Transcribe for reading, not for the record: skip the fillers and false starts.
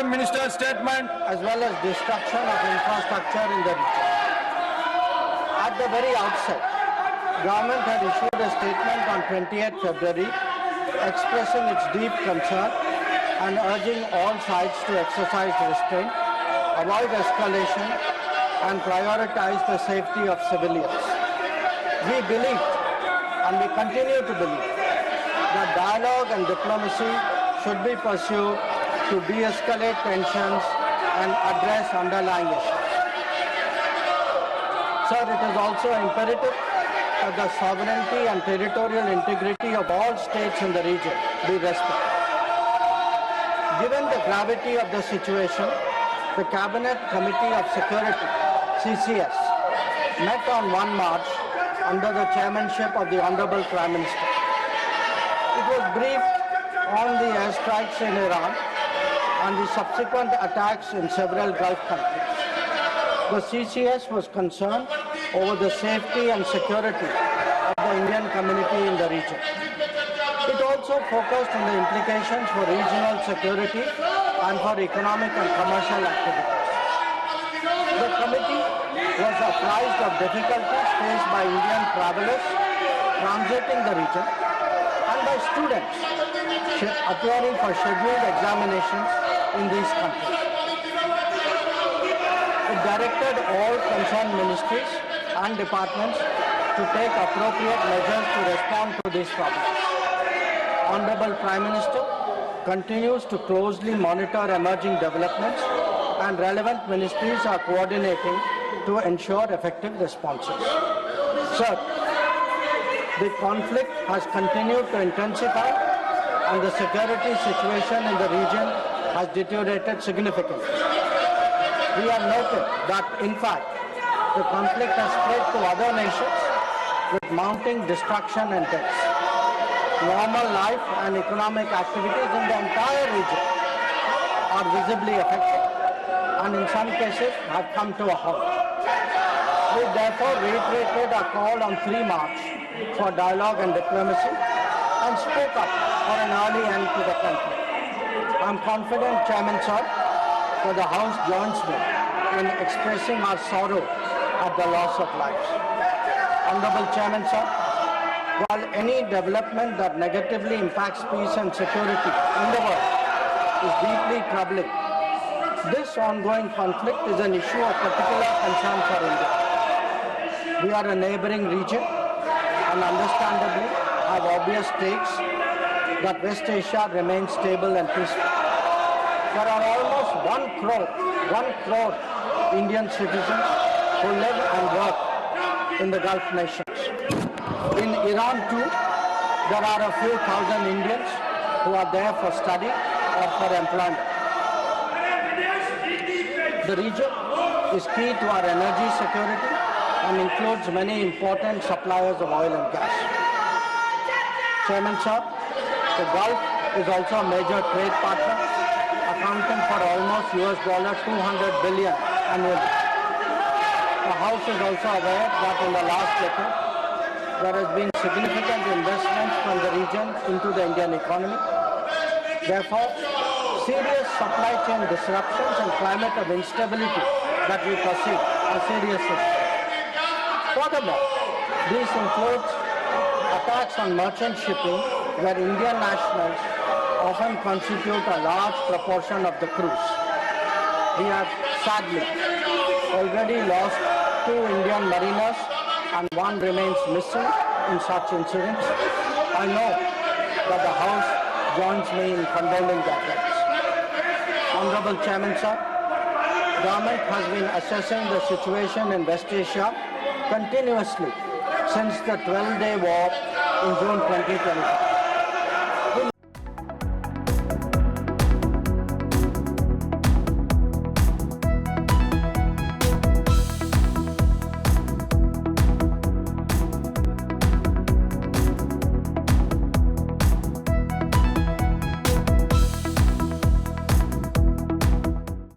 Minister's statement. as well as destruction of infrastructure in the region. At the very outset, government had issued a statement on 28th February expressing its deep concern and urging all sides to exercise restraint, avoid escalation, and prioritize the safety of civilians. We believed, and we continue to believe, that dialogue and diplomacy should be pursued to de-escalate tensions and address underlying issues. Sir, it is also imperative that the sovereignty and territorial integrity of all states in the region be respected. Given the gravity of the situation, the Cabinet Committee of Security, CCS, met on 1 March under the chairmanship of the Honorable Prime Minister. It was briefed on the airstrikes in Iran and the subsequent attacks in several Gulf countries. The CCS was concerned over the safety and security of the Indian community in the region. It also focused on the implications for regional security and for economic and commercial activities. The committee was apprised of difficulties faced by Indian travelers transiting the region and by students appearing for scheduled examinations in these countries. It directed all concerned ministries and departments to take appropriate measures to respond to these problems. Honorable Prime Minister continues to closely monitor emerging developments, and relevant ministries are coordinating to ensure effective responses. Sir, the conflict has continued to intensify and the security situation in the region has deteriorated significantly. We have noted that, in fact, the conflict has spread to other nations with mounting destruction and deaths. Normal life and economic activities in the entire region are visibly affected and in some cases have come to a halt. We therefore reiterated our call on 3 March for dialogue and diplomacy and spoke up for an early end to the conflict. I am confident, Chairman Sir, that the House joins me in expressing our sorrow at the loss of lives. Honorable Chairman Sir, while any development that negatively impacts peace and security in the world is deeply troubling, this ongoing conflict is an issue of particular concern for India. We are a neighboring region and understandably have obvious stakes that West Asia remains stable and peaceful. There are almost 1 crore Indian citizens who live and work in the Gulf nations. In Iran too, there are a few thousand Indians who are there for study or for employment. The region is key to our energy security and includes many important suppliers of oil and gas. Chairman Sir, the Gulf is also a major trade partner, accounting for almost $200 billion annually. The House is also aware that in the last decade, there has been significant investments from the region into the Indian economy. Therefore, serious supply chain disruptions and climate of instability that we perceive are serious issues. Furthermore, these include attacks on merchant shipping, where Indian nationals often constitute a large proportion of the crews. We have sadly already lost 2 Indian mariners and 1 remains missing in such incidents. I know that the House joins me in condoling their deaths. Honorable Chairman Sir, Government has been assessing the situation in West Asia continuously since the 12-day war in June 2025.